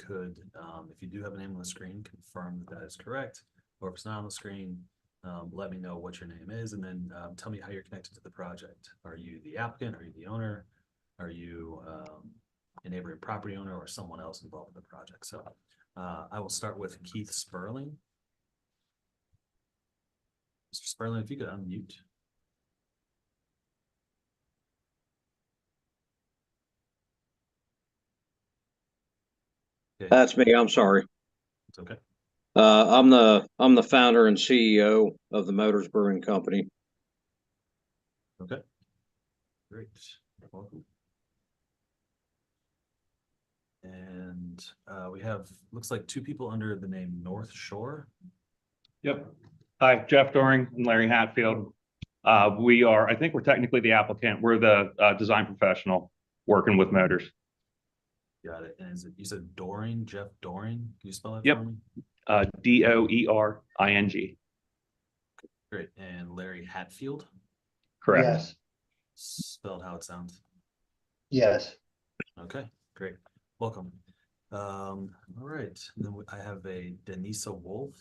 could, if you do have a name on the screen, confirm that that is correct, or if it's not on the screen, let me know what your name is, and then tell me how you're connected to the project. Are you the applicant? Are you the owner? Are you a neighboring property owner or someone else involved in the project? So I will start with Keith Sperling. Mr. Sperling, if you could unmute. Okay. That's me. I'm sorry. It's okay. I'm the founder and CEO of the Motors Brewing Company. Okay. Great. Welcome. And we have, looks like two people under the name North Shore. Yep. Hi, Jeff Doring and Larry Hatfield. I think we're technically the applicant. We're the design professional working with Motors. Got it. And is it, you said Doring, Jeff Doring? Can you spell that Yep. for me? Doering. Great. And Larry Hatfield? Correct. Yes. Spelled how it sounds. Yes. Okay, great. Welcome. All right. And then I have a Denisa Wolf.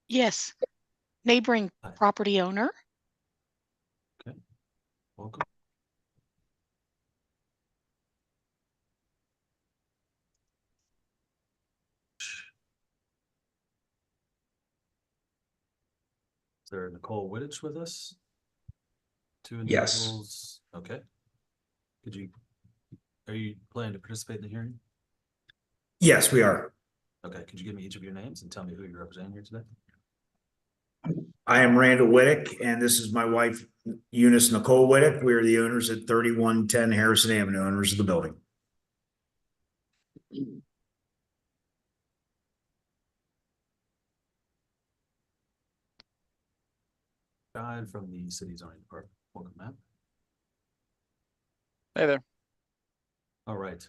Yes. Neighboring Hi. property owner. Okay, welcome. Is there Nicole Wittich with us? Two individuals. Yes. Okay. Are you planning to participate in the hearing? Yes, we are. Okay, could you give me each of your names and tell me who you're representing here today? I am Randall Whittick, and this is my wife, Eunice Nicole Whittick. We are the owners at 3110 Harrison Avenue, owners of the building. Guide from the city zoning department. Welcome, Matt. Hey there. All right.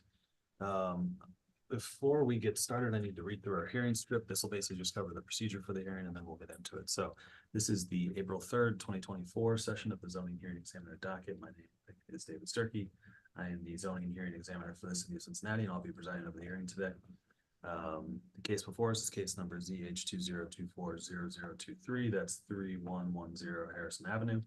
Before we get started, I need to read through our hearing script. This will basically just cover the procedure for the hearing, and then we'll get into it. So this is the April 3rd, 2024 session of the zoning hearing examiner docket. My name is David Sturkey. I am the zoning and hearing examiner for the city of Cincinnati, and I'll be presiding over the hearing today. The case before us is case number ZH20240023. That's 3110 Harrison Avenue.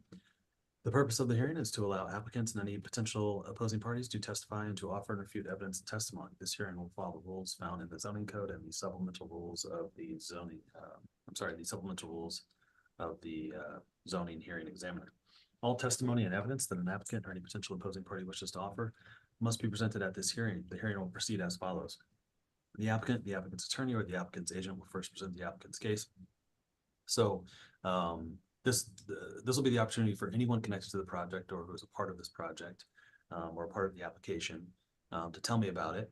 The purpose of the hearing is to allow applicants and any potential opposing parties to testify and to offer and refute evidence and testimony. This hearing will follow the rules found in the zoning code and the supplemental rules of the zoning, the supplemental rules of the zoning hearing examiner. All testimony and evidence that an applicant or any potential opposing party wishes to offer must be presented at this hearing. The hearing will proceed as follows. The applicant, the applicant's attorney, or the applicant's agent will first present the applicant's case. So this will be the opportunity for anyone connected to the project or who is a part of this project or a part of the application to tell me about it,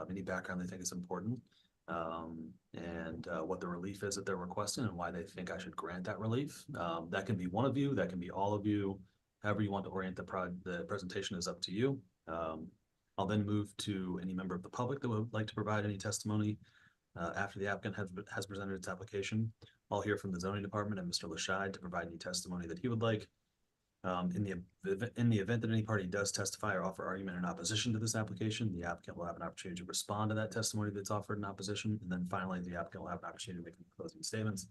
any background they think is important, and what the relief is that they're requesting and why they think I should grant that relief. That can be one of you, that can be all of you, however you want to orient the presentation is up to you. I'll then move to any member of the public that would like to provide any testimony after the applicant has presented its application. I'll hear from the zoning department and Mr. Lashide to provide any testimony that he would like. In the event that any party does testify or offer argument in opposition to this application, the applicant will have an opportunity to respond to that testimony that's offered in opposition. And then finally, the applicant will have an opportunity to make closing statements.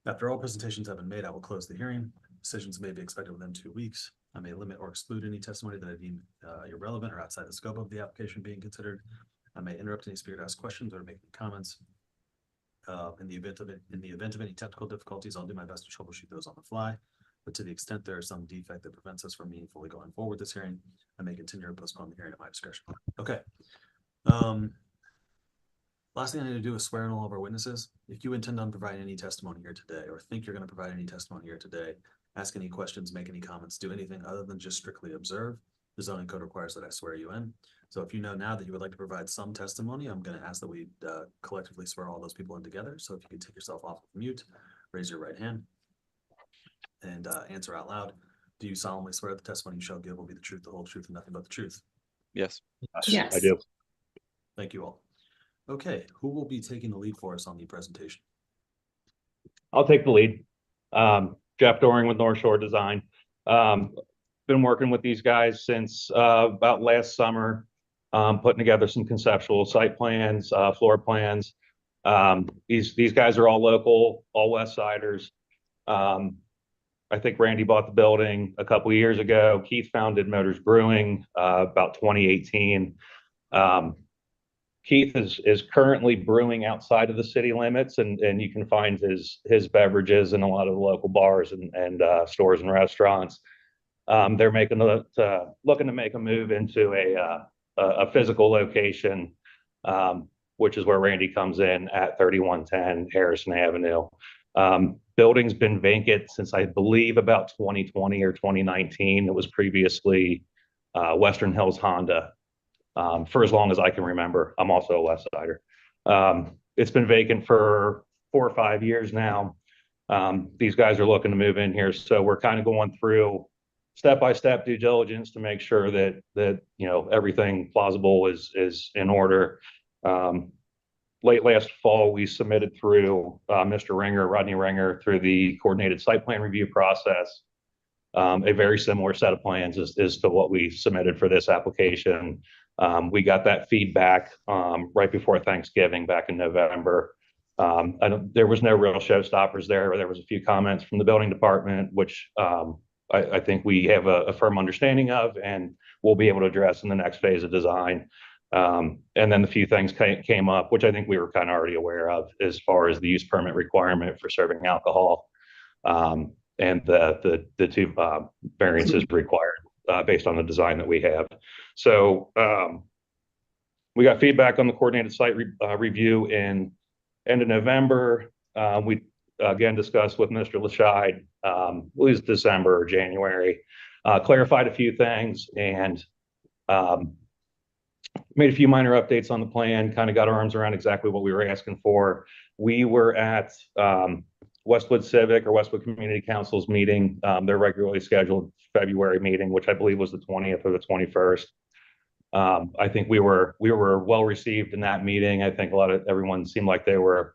After all presentations have been made, I will close the hearing. Decisions may be expected within 2 weeks. I may limit or exclude any testimony that I deem irrelevant or outside the scope of the application being considered. I may interrupt any speaker to ask questions or make any comments. In the event of any technical difficulties, I'll do my best to troubleshoot those on the fly. But to the extent there is some defect that prevents us from meaningfully going forward with this hearing, I may continue to postpone the hearing at my discretion. Okay. Last thing I need to do is swear in all of our witnesses. If you intend on providing any testimony here today, or think you're going to provide any testimony here today, ask any questions, make any comments, do anything other than just strictly observe, the zoning code requires that I swear you in. So if you know now that you would like to provide some testimony, I'm going to ask that we collectively swear all those people in together. So if you could take yourself off of mute, raise your right hand, and answer out loud. Do you solemnly swear the testimony you shall give will be the truth, the whole truth, and nothing but the truth? Yes. Yes. I do. Thank you all. Okay, who will be taking the lead for us on the presentation? I'll take the lead. Jeff Doring with North Shore Design. Been working with these guys since about last summer. putting together some conceptual site plans, floor plans. These guys are all local, all West Siders. I think Randy bought the building a couple of years ago. Keith founded Motors Brewing about 2018. Keith is currently brewing outside of the city limits, and you can find his beverages in a lot of the local bars and stores and restaurants. They're looking to make a move into a physical location, which is where Randy comes in at 3110 Harrison Avenue. Building's been vacant since I believe about 2020 or 2019. It was previously Western Hills Honda for as long as I can remember. I'm also a West Sider. It's been vacant for 4 or 5 years now. These guys are looking to move in here, so we're kind of going through step-by-step due diligence to make sure that everything plausible is in order. Late last fall, we submitted through Rodney Ringer, through the coordinated site plan review process, a very similar set of plans as to what we submitted for this application. We got that feedback right before Thanksgiving back in November. There was no real showstoppers there. There was a few comments from the building department, which I think we have a firm understanding of, and we'll be able to address in the next phase of design. And then a few things came up, which I think we were kind of already aware of, as far as the use permit requirement for serving alcohol, and the two variances required based on the design that we have. So we got feedback on the coordinated site review in end of November. We again discussed with Mr. Lascheid, it was December or January, clarified a few things, and made a few minor updates on the plan, kind of got our arms around exactly what we were asking for. We were at Westwood Civic or Westwood Community Council's meeting, their regularly scheduled February meeting, which I believe was the 20th or the 21st. I think we were well received in that meeting. I think everyone seemed like they were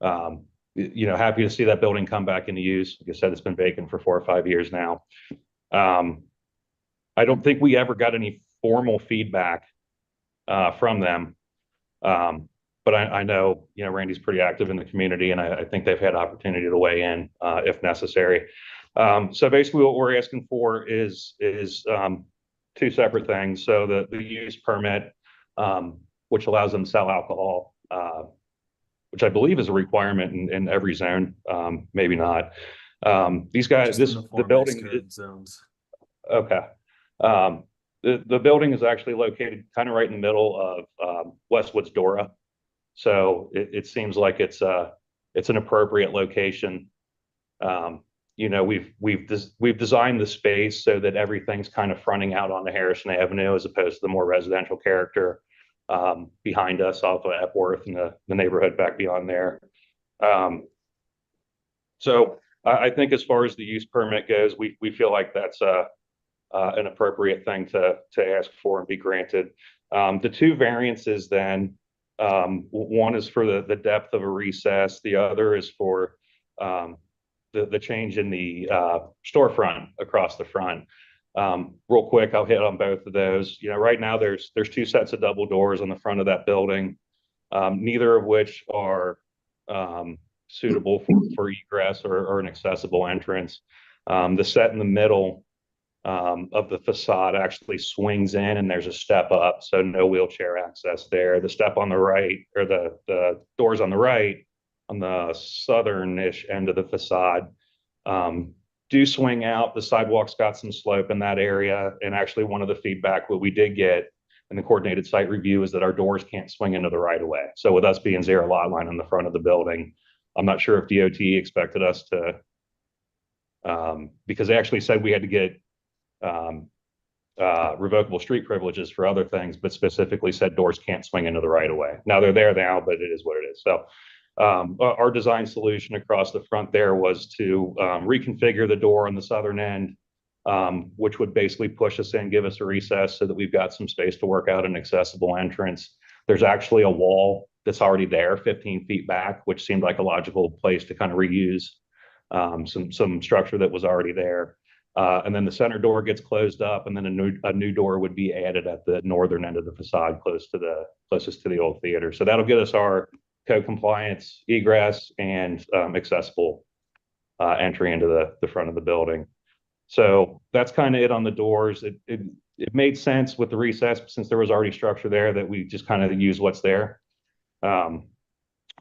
happy to see that building come back into use. Like I said, it's been vacant for 4 or 5 years now. I don't think we ever got any formal feedback from them. But I know, Randy's pretty active in the community, and I think they've had opportunity to weigh in if necessary. So basically what we're asking for is 2 separate things. So the use permit, which allows them to sell alcohol, which I believe is a requirement in every zone, maybe not. These guys, the building zones. Okay. The building is actually located kind of right in the middle of Westwood's Dora. So it seems like it's an appropriate location. We've designed the space so that everything's kind of fronting out onto Harrison Avenue, as opposed to the more residential character behind us off of Epworth and the neighborhood back beyond there. So I think as far as the use permit goes, we feel like that's an appropriate thing to ask for and be granted. The 2 variances then, one is for the depth of a recess. The other is for the change in the storefront across the front. Real quick, I'll hit on both of those. Right now there's 2 sets of double doors on the front of that building, neither of which are suitable for egress or an accessible entrance. The set in the middle of the facade actually swings in, and there's a step up, so no wheelchair access there. The step on the right, or the doors on the right, on the southern-ish end of the facade, do swing out. The sidewalk's got some slope in that area, and actually one of the feedback what we did get in the coordinated site review is that our doors can't swing into the right of way. So with us being 0 lot line on the front of the building, I'm not sure if DOT expected us to, because they actually said we had to get revocable street privileges for other things, but specifically said doors can't swing into the right of way. Now they're there now, but it is what it is. So our design solution across the front there was to reconfigure the door on the southern end, which would basically push us in, give us a recess so that we've got some space to work out an accessible entrance. There's actually a wall that's already there 15 feet back, which seemed like a logical place to kind of reuse some structure that was already there. And then the center door gets closed up, and then a new door would be added at the northern end of the facade, closest to the old theater. So that'll get us our code compliance, egress, and accessible entry into the front of the building. So that's kind of it on the doors. It made sense with the recess since there was already structure there that we just kind of use what's there. On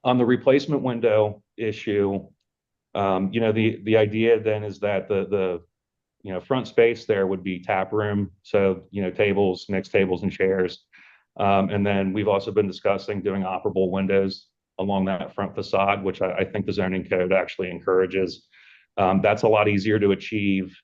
the replacement window issue, the idea then is that the front space there would be tap room. So, tables, mixed tables and chairs. And then we've also been discussing doing operable windows along that front facade, which I think the zoning code actually encourages. That's a lot easier to achieve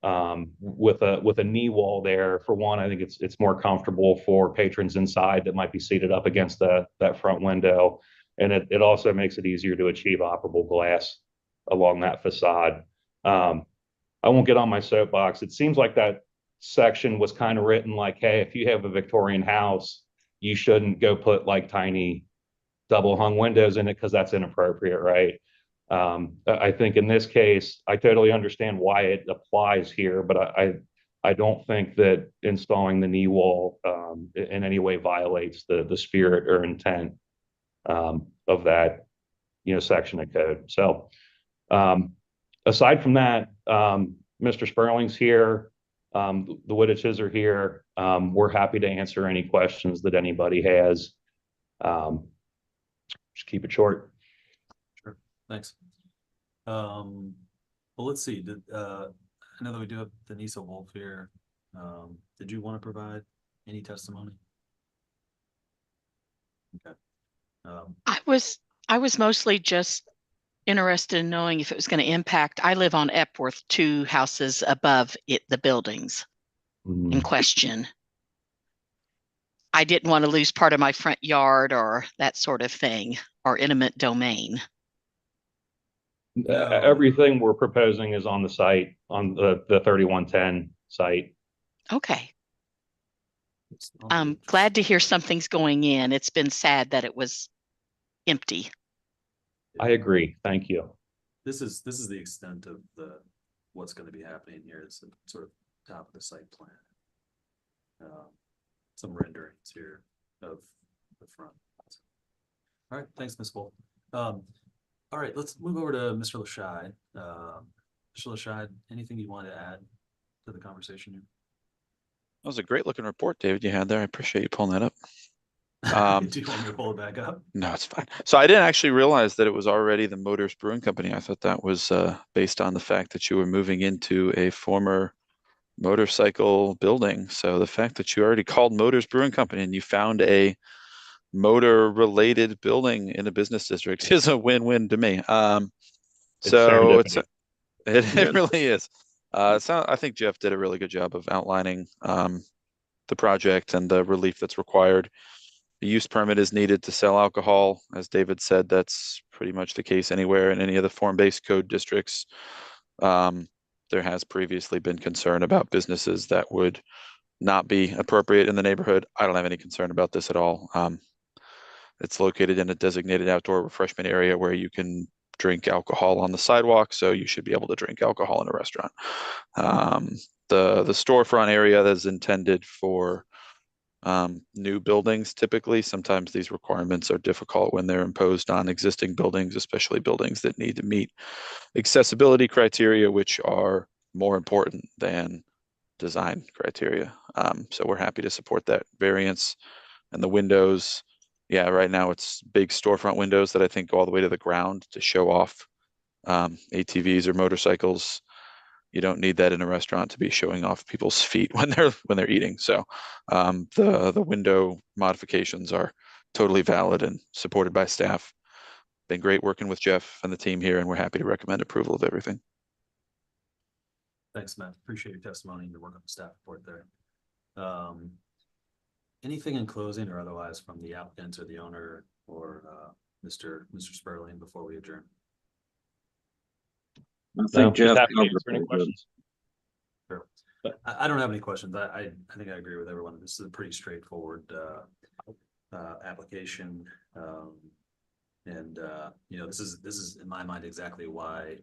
with a knee wall there. For one, I think it's more comfortable for patrons inside that might be seated up against that front window. And it also makes it easier to achieve operable glass along that facade. I won't get on my soapbox. It seems like that section was kind of written like, hey, if you have a Victorian house, you shouldn't go put like tiny double hung windows in it because that's inappropriate, right? I think in this case, I totally understand why it applies here, but I don't think that installing the knee wall in any way violates the spirit or intent of that section of code. So aside from that, Mr. Sperling's here. The Wittiches are here. We're happy to answer any questions that anybody has. Just keep it short. Sure, thanks. Well, let's see. I know that we do have Denisa Wolf here. Did you want to provide any testimony? Okay. I was mostly just interested in knowing if it was going to impact. I live on Epworth, 2 houses above the buildings in question. I didn't want to lose part of my front yard or that sort of thing, or intimate domain. No. Everything we're proposing is on the site, on the 3110 site. Okay. I'm glad to hear something's going in. It's been sad that it was empty. I agree. Thank you. This is the extent of what's going to be happening here. Is sort of top of the site plan. Some renderings here of the front. All right, thanks, Ms. Wolf. All right, let's move over to Mr. Lashide. Mr. Lashide, anything you want to add to the conversation here? That was a great looking report, David, you had there. I appreciate you pulling that up. Do you want me to pull it back up? No, it's fine. So I didn't actually realize that it was already the Motors Brewing Company. I thought that was based on the fact that you were moving into a former motorcycle building. So the fact that you already called Motors Brewing Company and you found a motor related building in a business district is a win-win to me. It really is. So I think Jeff did a really good job of outlining the project and the relief that's required. The use permit is needed to sell alcohol. As David said, that's pretty much the case anywhere in any of the form-based code districts. There has previously been concern about businesses that would not be appropriate in the neighborhood. I don't have any concern about this at all. It's located in a designated outdoor refreshment area where you can drink alcohol on the sidewalk, so you should be able to drink alcohol in a restaurant. The storefront area that is intended for new buildings. Typically, sometimes these requirements are difficult when they're imposed on existing buildings, especially buildings that need to meet accessibility criteria, which are more important than design criteria. So we're happy to support that variance. And the windows, yeah, right now it's big storefront windows that I think go all the way to the ground to show off ATVs or motorcycles. You don't need that in a restaurant to be showing off people's feet when they're eating. So the window modifications are totally valid and supported by staff. Been great working with Jeff and the team here, and we're happy to recommend approval of everything. Thanks, Matt. Appreciate your testimony and your work on the staff report there. Anything in closing or otherwise from the applicant or the owner or Mr. Sperling before we adjourn? I think Jeff happy to covered answer any it. questions. Sure. I don't have any questions. I think I agree with everyone. This is a pretty straightforward application. And, you know, this is in my mind exactly why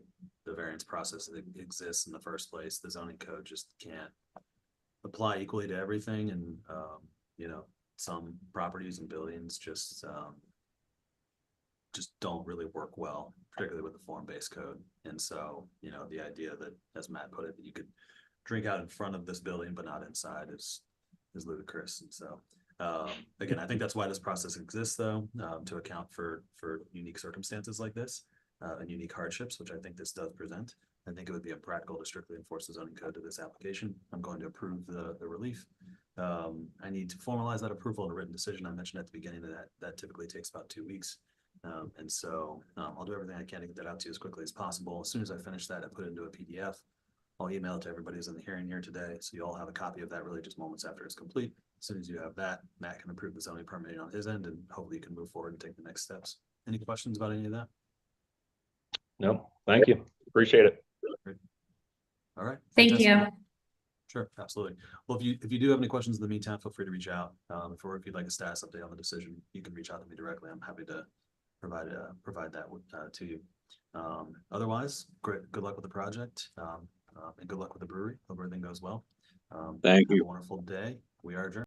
the variance process exists in the first place. The zoning code just can't apply equally to everything. And, you know, some properties and buildings just don't really work well, particularly with the form-based code. And so, you know, the idea that, as Matt put it, that you could drink out in front of this building but not inside is ludicrous. And so, again, I think that's why this process exists, though, to account for unique circumstances like this and unique hardships, which I think this does present. I think it would be impractical to strictly enforce the zoning code to this application. I'm going to approve the relief. I need to formalize that approval in a written decision. I mentioned at the beginning that typically takes about 2 weeks. And so I'll do everything I can to get that out to you as quickly as possible. As soon as I finish that, I put it into a PDF. I'll email it to everybody who's in the hearing here today. So you all have a copy of that really just moments after it's complete. As soon as you have that, Matt can approve the zoning permitting on his end, and hopefully you can move forward and take the next steps. Any questions about any of that? No, thank you. Appreciate it. All right. Thank Fantastic. you. Sure, absolutely. Well, if you do have any questions in the meantime, feel free to reach out. If you'd like a status update on the decision, you can reach out to me directly. I'm happy to provide that to you. Otherwise, great. Good luck with the project, and good luck with the brewery. Hope everything goes well. Thank Have you. a wonderful day. We are adjourned.